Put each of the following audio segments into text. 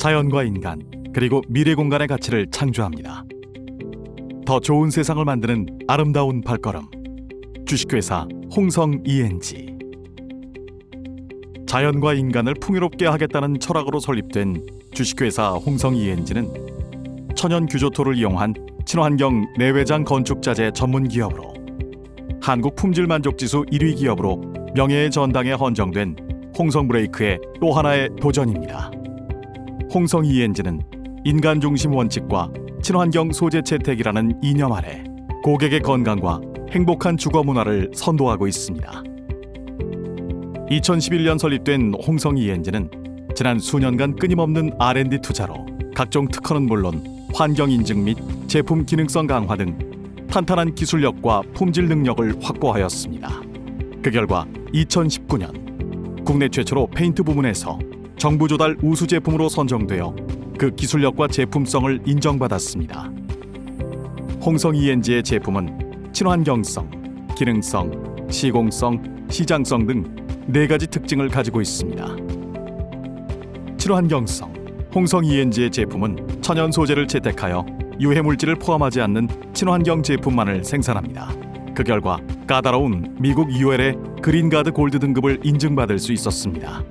자연과 인간, 그리고 미래 공간의 가치를 창조합니다. 더 좋은 세상을 만드는 아름다운 발걸음. 주식회사 홍성 ENG. 자연과 인간을 풍요롭게 하겠다는 철학으로 설립된 주식회사 홍성 ENG는 천연 규조토를 이용한 친환경 내외장 건축자재 전문 기업으로 한국 품질 만족지수 1위 기업으로 명예의 전당에 헌정된 홍성브레이크의 또 하나의 도전입니다. 홍성 ENG는 인간 중심 원칙과 친환경 소재 채택이라는 이념 아래 고객의 건강과 행복한 주거 문화를 선도하고 있습니다. 2011년 설립된 홍성 ENG는 지난 수년간 끊임없는 R&D 투자로 각종 특허는 물론 환경 인증 및 제품 기능성 강화 등 탄탄한 기술력과 품질 능력을 확보하였습니다. 그 결과 2019년 국내 최초로 페인트 부문에서 정부 조달 우수 제품으로 선정되어 그 기술력과 제품성을 인정받았습니다. 홍성 ENG의 제품은 친환경성, 기능성, 시공성, 시장성 등 4가지 특징을 가지고 있습니다. 친환경성, 홍성 ENG의 제품은 천연 소재를 채택하여 유해 물질을 포함하지 않는 친환경 제품만을 생산합니다. 그 결과 까다로운 미국 UL의 그린가드 골드 등급을 인증받을 수 있었습니다.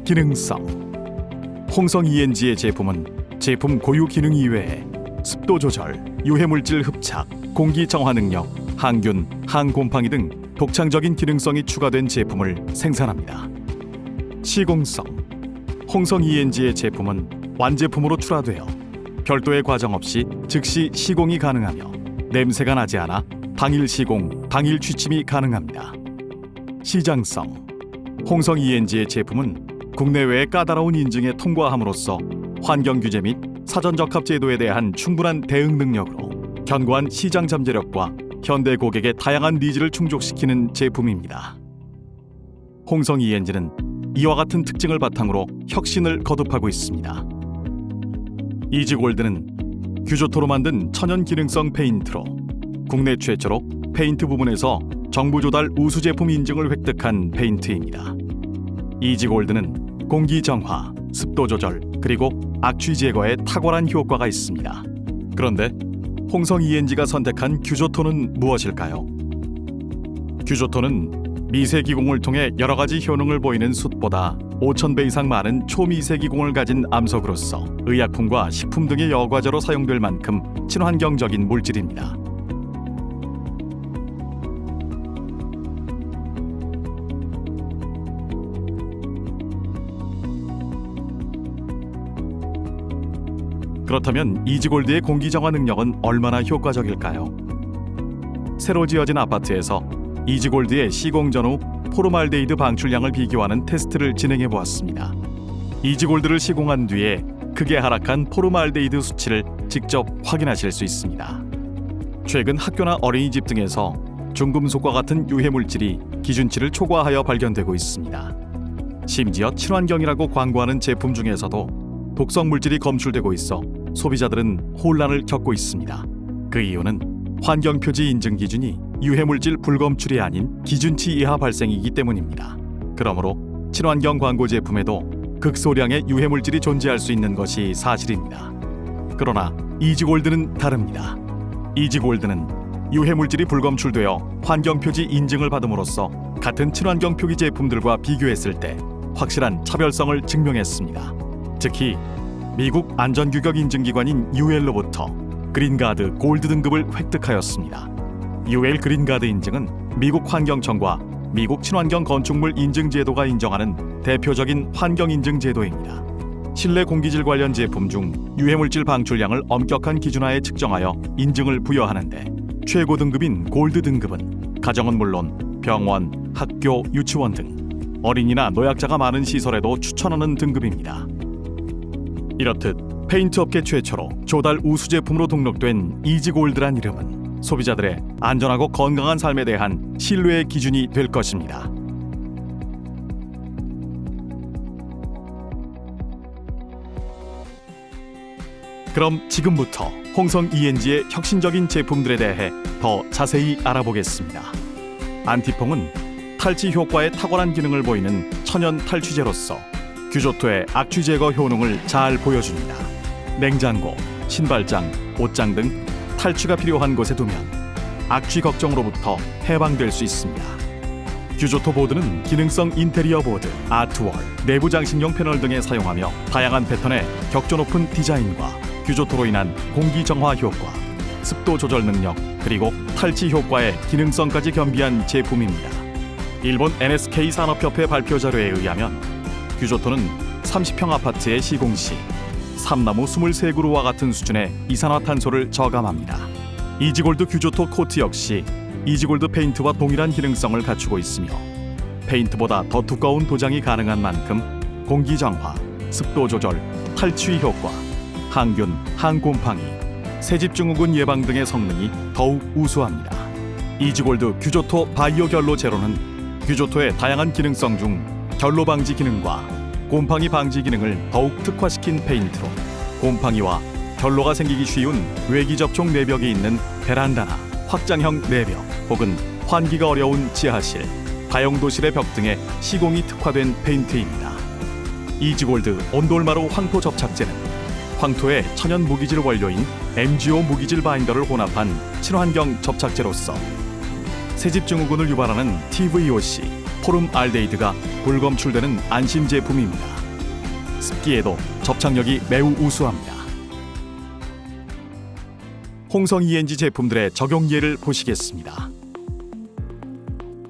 기능성, 홍성 ENG의 제품은 제품 고유 기능 이외에 습도 조절, 유해 물질 흡착, 공기 정화 능력, 항균, 항곰팡이 등 독창적인 기능성이 추가된 제품을 생산합니다. 시공성, 홍성 ENG의 제품은 완제품으로 출하되어 별도의 과정 없이 즉시 시공이 가능하며 냄새가 나지 않아 당일 시공, 당일 취침이 가능합니다. 시장성, 홍성 ENG의 제품은 국내외의 까다로운 인증에 통과함으로써 환경 규제 및 사전 적합 제도에 대한 충분한 대응 능력으로 견고한 시장 잠재력과 현대 고객의 다양한 니즈를 충족시키는 제품입니다. 홍성 ENG는 이와 같은 특징을 바탕으로 혁신을 거듭하고 있습니다. 이지골드는 규조토로 만든 천연 기능성 페인트로 국내 최초로 페인트 부문에서 정부 조달 우수 제품 인증을 획득한 페인트입니다. 이지골드는 공기 정화, 습도 조절, 그리고 악취 제거에 탁월한 효과가 있습니다. 그런데 홍성 ENG가 선택한 규조토는 무엇일까요? 규조토는 미세기공을 통해 여러 가지 효능을 보이는 숯보다 5,000배 이상 많은 초미세기공을 가진 암석으로서 의약품과 식품 등의 여과제로 사용될 만큼 친환경적인 물질입니다. 그렇다면 이지골드의 공기정화 능력은 얼마나 효과적일까요? 새로 지어진 아파트에서 이지골드의 시공 전후 포르말데히드 방출량을 비교하는 테스트를 진행해 보았습니다. 이지골드를 시공한 뒤에 크게 하락한 포르말데히드 수치를 직접 확인하실 수 있습니다. 최근 학교나 어린이집 등에서 중금속과 같은 유해 물질이 기준치를 초과하여 발견되고 있습니다. 심지어 친환경이라고 광고하는 제품 중에서도 독성 물질이 검출되고 있어 소비자들은 혼란을 겪고 있습니다. 그 이유는 환경표지 인증 기준이 유해물질 불검출이 아닌 기준치 이하 발생이기 때문입니다. 그러므로 친환경 광고 제품에도 극소량의 유해물질이 존재할 수 있는 것이 사실입니다. 그러나 이지골드는 다릅니다. 이지골드는 유해물질이 불검출되어 환경표지 인증을 받음으로써 같은 친환경 표기 제품들과 비교했을 때 확실한 차별성을 증명했습니다. 특히 미국 안전규격 인증기관인 UL로부터 그린가드 골드 등급을 획득하였습니다. UL 그린가드 인증은 미국 환경청과 미국 친환경 건축물 인증 제도가 인정하는 대표적인 환경 인증 제도입니다. 실내 공기질 관련 제품 중 유해물질 방출량을 엄격한 기준하에 측정하여 인증을 부여하는데 최고 등급인 골드 등급은 가정은 물론 병원, 학교, 유치원 등 어린이나 노약자가 많은 시설에도 추천하는 등급입니다. 이렇듯 페인트 업계 최초로 조달 우수 제품으로 등록된 이지골드란 이름은 소비자들의 안전하고 건강한 삶에 대한 신뢰의 기준이 될 것입니다. 그럼 지금부터 홍성 ENG의 혁신적인 제품들에 대해 더 자세히 알아보겠습니다. 안티퐁은 탈취 효과에 탁월한 기능을 보이는 천연 탈취제로서 규조토의 악취 제거 효능을 잘 보여줍니다. 냉장고, 신발장, 옷장 등 탈취가 필요한 곳에 두면 악취 걱정으로부터 해방될 수 있습니다. 규조토 보드는 기능성 인테리어 보드, 아트월, 내부 장식용 패널 등에 사용하며 다양한 패턴의 격조 높은 디자인과 규조토로 인한 공기 정화 효과, 습도 조절 능력, 그리고 탈취 효과의 기능성까지 겸비한 제품입니다. 일본 NSK 산업협회 발표 자료에 의하면 규조토는 30평 아파트의 시공 시 삼나무 23그루와 같은 수준의 이산화탄소를 저감합니다. 이지골드 규조토 코트 역시 이지골드 페인트와 동일한 기능성을 갖추고 있으며 페인트보다 더 두꺼운 도장이 가능한 만큼 공기 정화, 습도 조절, 탈취 효과, 항균, 항곰팡이, 새집 증후군 예방 등의 성능이 더욱 우수합니다. 이지골드 규조토 바이오 결로 제로는 규조토의 다양한 기능성 중 결로 방지 기능과 곰팡이 방지 기능을 더욱 특화시킨 페인트로 곰팡이와 결로가 생기기 쉬운 외기 접촉 내벽이 있는 베란다나 확장형 내벽 혹은 환기가 어려운 지하실, 다용도실의 벽 등에 시공이 특화된 페인트입니다. 이지골드 온돌마루 황토 접착제는 황토의 천연 무기질 원료인 MgO 무기질 바인더를 혼합한 친환경 접착제로서 새집 증후군을 유발하는 TVOC, 포름알데히드가 불검출되는 안심 제품입니다. 습기에도 접착력이 매우 우수합니다. 홍성 ENG 제품들의 적용 예를 보시겠습니다.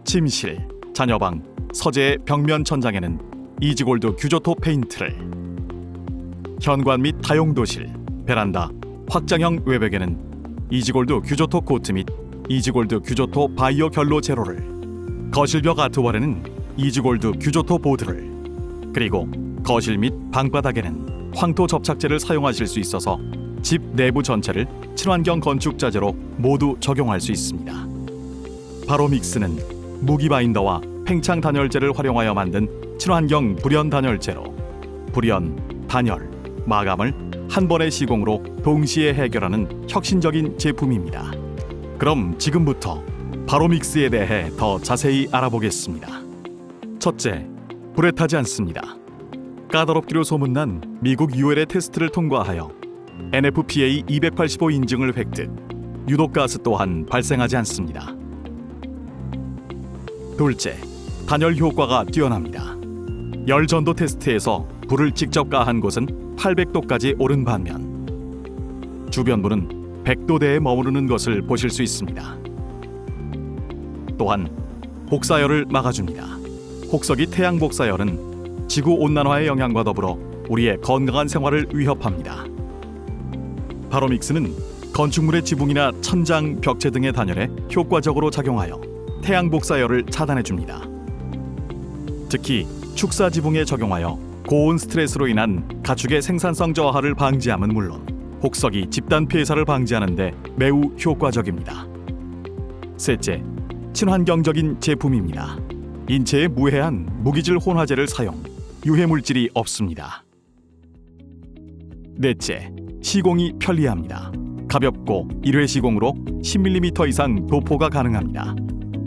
침실, 자녀방, 서재의 벽면 천장에는 이지골드 규조토 페인트를, 현관 및 다용도실, 베란다, 확장형 외벽에는 이지골드 규조토 코트 및 이지골드 규조토 바이오 결로 제로를, 거실벽 아트월에는 이지골드 규조토 보드를, 그리고 거실 및 방바닥에는 황토 접착제를 사용하실 수 있어서 집 내부 전체를 친환경 건축 자재로 모두 적용할 수 있습니다. 바로믹스는 무기 바인더와 팽창 단열재를 활용하여 만든 친환경 불연 단열재로 불연, 단열, 마감을 한 번의 시공으로 동시에 해결하는 혁신적인 제품입니다. 그럼 지금부터 바로믹스에 대해 더 자세히 알아보겠습니다. 첫째, 불에 타지 않습니다. 까다롭기로 소문난 미국 UL의 테스트를 통과하여 NFPA 285 인증을 획득, 유독가스 또한 발생하지 않습니다. 둘째, 단열 효과가 뛰어납니다. 열 전도 테스트에서 불을 직접 가한 곳은 800도까지 오른 반면 주변부는 100도대에 머무르는 것을 보실 수 있습니다. 또한 복사열을 막아줍니다. 혹석이 태양 복사열은 지구 온난화의 영향과 더불어 우리의 건강한 생활을 위협합니다. 바로믹스는 건축물의 지붕이나 천장, 벽체 등의 단열에 효과적으로 작용하여 태양 복사열을 차단해줍니다. 특히 축사 지붕에 적용하여 고온 스트레스로 인한 가축의 생산성 저하를 방지함은 물론 혹석이 집단 폐사를 방지하는 데 매우 효과적입니다. 셋째, 친환경적인 제품입니다. 인체에 무해한 무기질 혼화제를 사용, 유해물질이 없습니다. 넷째, 시공이 편리합니다. 가볍고 1회 시공으로 10mm 이상 도포가 가능합니다.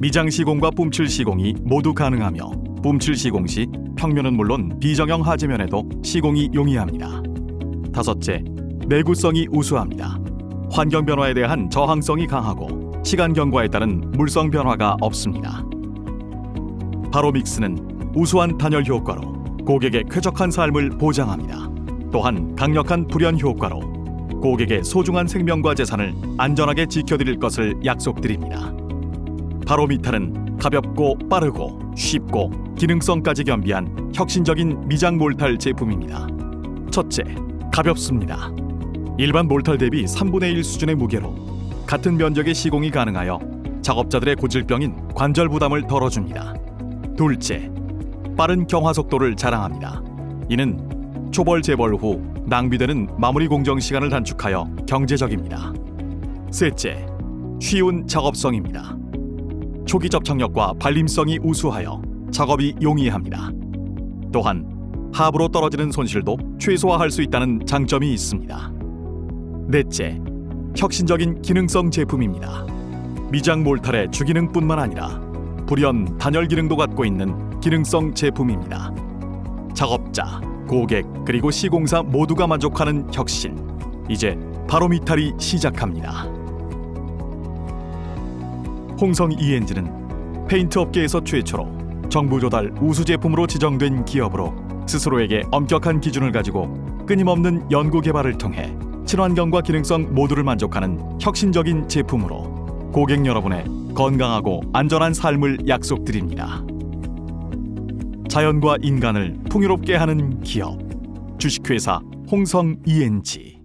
미장 시공과 뿜칠 시공이 모두 가능하며 뿜칠 시공 시 평면은 물론 비정형 하재면에도 시공이 용이합니다. 다섯째, 내구성이 우수합니다. 환경 변화에 대한 저항성이 강하고 시간 경과에 따른 물성 변화가 없습니다. 바로믹스는 우수한 단열 효과로 고객의 쾌적한 삶을 보장합니다. 또한 강력한 불연 효과로 고객의 소중한 생명과 재산을 안전하게 지켜드릴 것을 약속드립니다. 바로미탈은 가볍고 빠르고 쉽고 기능성까지 겸비한 혁신적인 미장 몰탈 제품입니다. 첫째, 가볍습니다. 일반 몰탈 대비 3분의 1 수준의 무게로 같은 면적의 시공이 가능하여 작업자들의 고질병인 관절 부담을 덜어줍니다. 둘째, 빠른 경화 속도를 자랑합니다. 이는 초벌 재벌 후 낭비되는 마무리 공정 시간을 단축하여 경제적입니다. 셋째, 쉬운 작업성입니다. 초기 접착력과 발림성이 우수하여 작업이 용이합니다. 또한 하부로 떨어지는 손실도 최소화할 수 있다는 장점이 있습니다. 넷째, 혁신적인 기능성 제품입니다. 미장 몰탈의 주기능뿐만 아니라 불연 단열 기능도 갖고 있는 기능성 제품입니다. 작업자, 고객 그리고 시공사 모두가 만족하는 혁신. 이제 바로미탈이 시작합니다. 홍성 ENG는 페인트 업계에서 최초로 정부 조달 우수 제품으로 지정된 기업으로 스스로에게 엄격한 기준을 가지고 끊임없는 연구 개발을 통해 친환경과 기능성 모두를 만족하는 혁신적인 제품으로 고객 여러분의 건강하고 안전한 삶을 약속드립니다. 자연과 인간을 풍요롭게 하는 기업, 주식회사 홍성 ENG.